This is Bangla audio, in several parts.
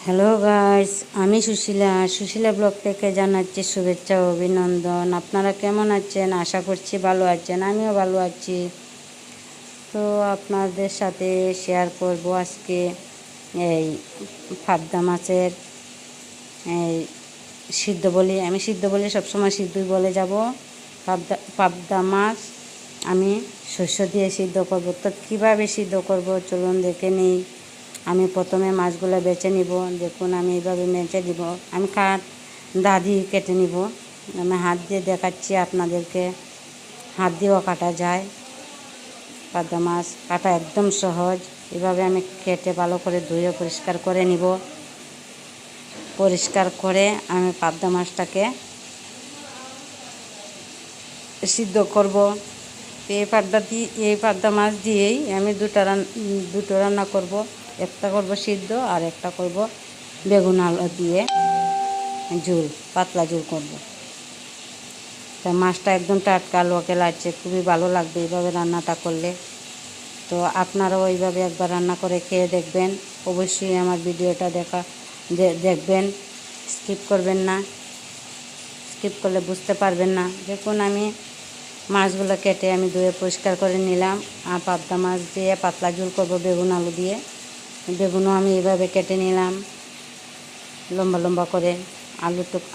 হ্যালো গাইস, আমি সুশীলা ব্লগ থেকে জানাচ্ছি শুভেচ্ছা ও অভিনন্দন। আপনারা কেমন আছেন? আশা করছি ভালো আছেন, আমিও ভালো আছি। তো আপনাদের সাথে শেয়ার করব আজকে এই পাবদা মাছের এই সিদ্ধ বলি সবসময় সিদ্ধই বলে যাব। পাবদা মাছ আমি শস্য দিয়ে সিদ্ধ করব। তো কীভাবে সিদ্ধ করব চলুন দেখে নিই। আমি প্রথমে মাছগুলো বেছে নিব। দেখুন আমি এইভাবে বেছে নিব। আমি দা দিয়ে কেটে নিব। আমি হাত দিয়ে দেখাচ্ছি আপনাদেরকে, হাত দিয়েও কাটা যায়। পাবদা মাছ কাটা একদম সহজ। এভাবে আমি কেটে ভালো করে ধুয়ে পরিষ্কার করে নিব। পরিষ্কার করে আমি পাবদা মাছটাকে সিদ্ধ করব। এই পাবদা মাছ দিয়েই আমি দুটো রান্না করব। একটা করব সিদ্ধ আর একটা করব বেগুন আলু দিয়ে ঝোল, পাতলা ঝোল করব। তা মাছটা একদম টাটকা লোকেল আছে, খুবই ভালো লাগবে এইভাবে রান্নাটা করলে। তো আপনারাও এইভাবে একবার রান্না করে খেয়ে দেখবেন। অবশ্যই আমার ভিডিওটা দেখবেন, স্কিপ করবেন না। স্কিপ করলে বুঝতে পারবেন না। দেখুন আমি মাছগুলো কেটে আমি ধুয়ে পরিষ্কার করে নিলাম। আর পাবদা মাছ দিয়ে পাতলা ঝোল করব বেগুন আলু দিয়ে। বেগুনও আমি এইভাবে কেটে নিলাম লম্বা লম্বা করে।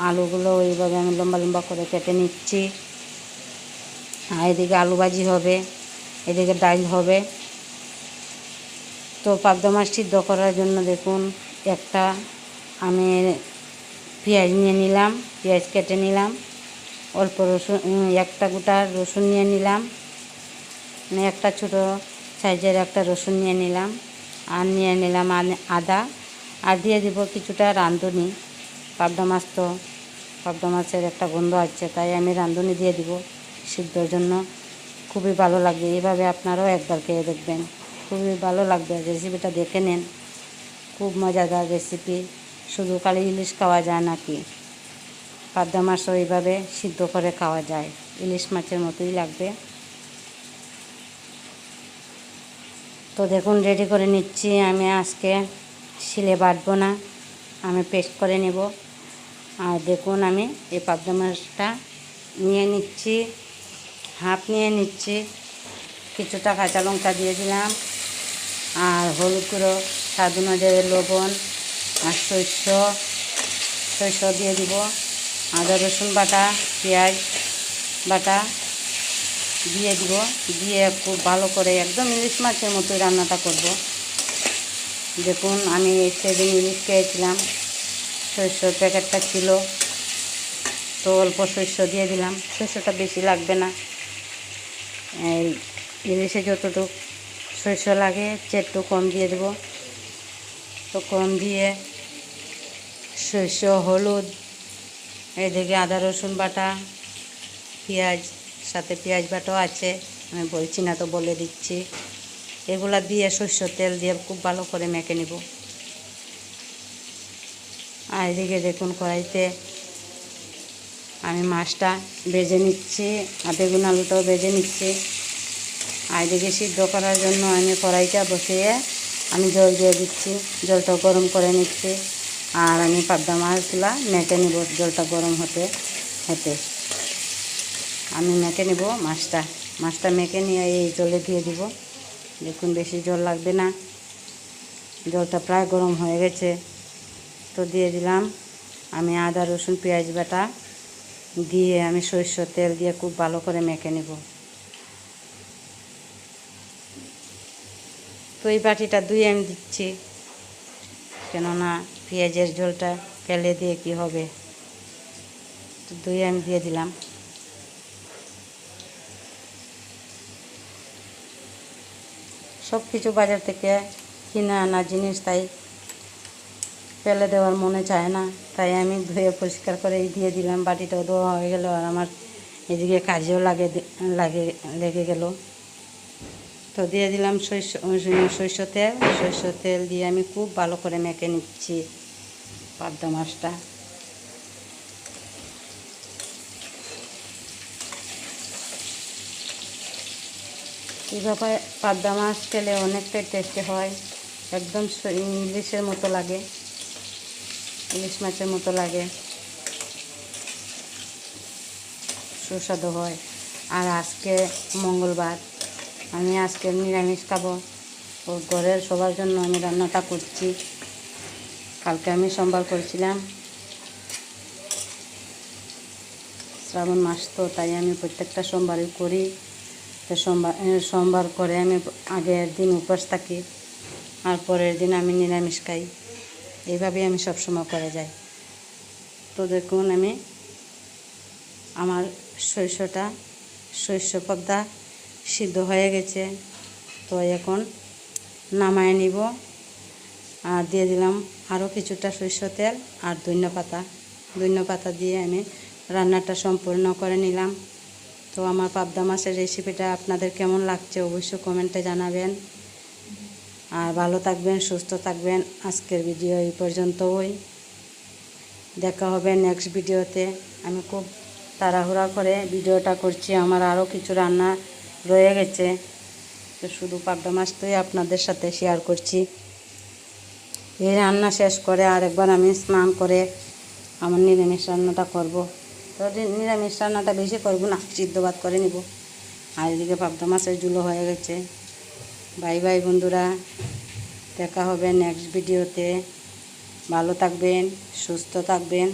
আলুগুলো এইভাবে আমি লম্বা লম্বা করে কেটে নিচ্ছি। আর এদিকে আলু ভাজি হবে, এদিকে ডাল হবে। তো পাবদা মাছ সিদ্ধ করার জন্য দেখুন একটা আমি পেঁয়াজ নিয়ে নিলাম, পেঁয়াজ কেটে নিলাম। অল্প রসুন, একটা গোটা রসুন নিয়ে নিলাম, মানে একটা ছোটো সাইজের একটা রসুন নিয়ে নিলাম। আর নিয়ে নিলাম আদা। আর দিয়ে দিব কিছুটা রাঁধুনি। পাবদা মাছের একটা গন্ধ আছে, তাই আমি রাঁধুনি দিয়ে দিব সিদ্ধর জন্য। খুবই ভালো লাগবে, এইভাবে আপনারাও একবার খেয়ে দেখবেন, খুবই ভালো লাগবে। রেসিপিটা দেখে নেন, খুব মজাদার রেসিপি। শুধু খালি ইলিশ খাওয়া যায় নাকি, পাবদা মাছও এইভাবে সিদ্ধ করে খাওয়া যায়, ইলিশ মাছের মতোই লাগবে। তো দেখুন রেডি করে নিচ্ছি। আমি আজকে শিলে বাটবো না, আমি পেস্ট করে নেব। আর দেখুন আমি এই পাবদা মাছটা নিয়ে নিচ্ছি, হাফ নিয়ে নিচ্ছি। কিছুটা কাঁচা লঙ্কা দিয়ে দিলাম, আর হলুদ গুঁড়ো, স্বাদ অনুযায়ী লবণ, আর সরষে দিয়ে দিব। আদা রসুন বাটা, পেঁয়াজ বাটা দিয়ে দিব। দিয়ে খুব ভালো করে একদম ইলিশ মাছের মতো রান্নাটা করব। দেখুন আমি সেদিন ইলিশ খেয়েছিলাম, সরষের প্যাকেটটা ছিল, তো অল্প সরষে দিয়ে দিলাম। সরষেটা বেশি লাগবে না, এই ইলিশে যতটুকু সরষে লাগে একটু কম দিয়ে দেব। তো কম দিয়ে সরষে, হলুদ, এদিকে আদা রসুন বাটা, পেঁয়াজ, সাথে পেঁয়াজ বাটাও আছে, আমি বলছি না তো বলে দিচ্ছি। এগুলা দিয়ে সরষের তেল দিয়ে খুব ভালো করে মেখে নেব। আর এদিকে দেখুন কড়াইতে আমি মাছটা ভেজে নিচ্ছি, আর বেগুন আলুটাও ভেজে নিচ্ছি। আর এদিকে সিদ্ধ করার জন্য আমি কড়াইটা বসিয়ে আমি জল দিয়ে দিচ্ছি, জলটা গরম করে নিচ্ছি। আর আমি পাবদা মাছগুলা মেখে নেব, জলটা গরম হতে হতে আমি মেখে নেব মাছটা মেখে নিয়ে এই জলে দিয়ে দিব। দেখুন বেশি জল লাগবে না, জলটা প্রায় গরম হয়ে গেছে। তো দিয়ে দিলাম আমি আদা রসুন পেঁয়াজ বাটা দিয়ে আমি সরষের তেল দিয়ে খুব ভালো করে মেখে নেব। তো এই বাটিটা ধুয়ে আমি দিচ্ছি, কেননা পেঁয়াজের ঝোলটা ফেলে দিয়ে কি হবে। তো ধুয়ে আমি দিয়ে দিলাম। সব কিছু বাজার থেকে কিনে আনা জিনিস, তাই ফেলে দেওয়ার মনে চায় না, তাই আমি ধুয়ে পরিষ্কার করে দিয়ে দিলাম। বাটিটাও ধোয়া হয়ে গেল, আর আমার এদিকে কাজেও লেগে গেল। তো দিয়ে দিলাম সরষের তেল দিয়ে আমি খুব ভালো করে মেখে নিচ্ছি পাবদা মাছটা। এইভাবে পাবদা মাছ খেলে অনেকটাই টেস্টি হয়, একদম ইলিশের মতো লাগে। ইলিশ মাছের মতো লাগে, সুস্বাদু হয়। আর আজকে মঙ্গলবার, আমি আজকে নিরামিষ খাবো। ও ঘরের সবার জন্য আমি রান্নাটা করছি। কালকে আমি সোমবার করেছিলাম, শ্রাবণ মাস তো, তাই আমি প্রত্যেকটা সোমবারই করি। তো সোমবার করে আমি আগের দিন উপবাস থাকি, আর পরের দিন আমি নিরামিষ খাই। এইভাবেই আমি সবসময় করে যাই। তো দেখুন, আমি আমার শস্য পদ্মা সিদ্ধ হয়ে গেছে। তো এখন নামায় নিব। আর দিয়ে দিলাম আরও কিছুটা সরষের তেল আর ধনিয়া পাতা দিয়ে আমি রান্নাটা সম্পূর্ণ করে নিলাম। তো আমার পাবদা মাছের রেসিপিটা আপনাদের কেমন লাগছে অবশ্যই কমেন্টে জানাবেন। আর ভালো থাকবেন, সুস্থ থাকবেন। আজকের ভিডিও এই পর্যন্তই। দেখা হবে নেক্সট ভিডিওতে। আমি খুব তাড়াহুড়া করে ভিডিওটা করছি, আমার আরও কিছু রান্না রয়ে গেছে। তো শুধু পাবদা মাছটাই আপনাদের সাথে শেয়ার করছি। এই রান্না শেষ করে আরেকবার আমি স্নান করে আমার নিরামিষ রান্নাটা করব। তো নিরামিষ রান্নাটা বেশি করব না, সিদ্ধ ভাত করে নিব। আর এদিকে পাবদা মাছের ঝুলো হয়ে গেছে। বাই বাই বন্ধুরা, দেখা হবে নেক্সট ভিডিওতে। ভালো থাকবেন, সুস্থ থাকবেন।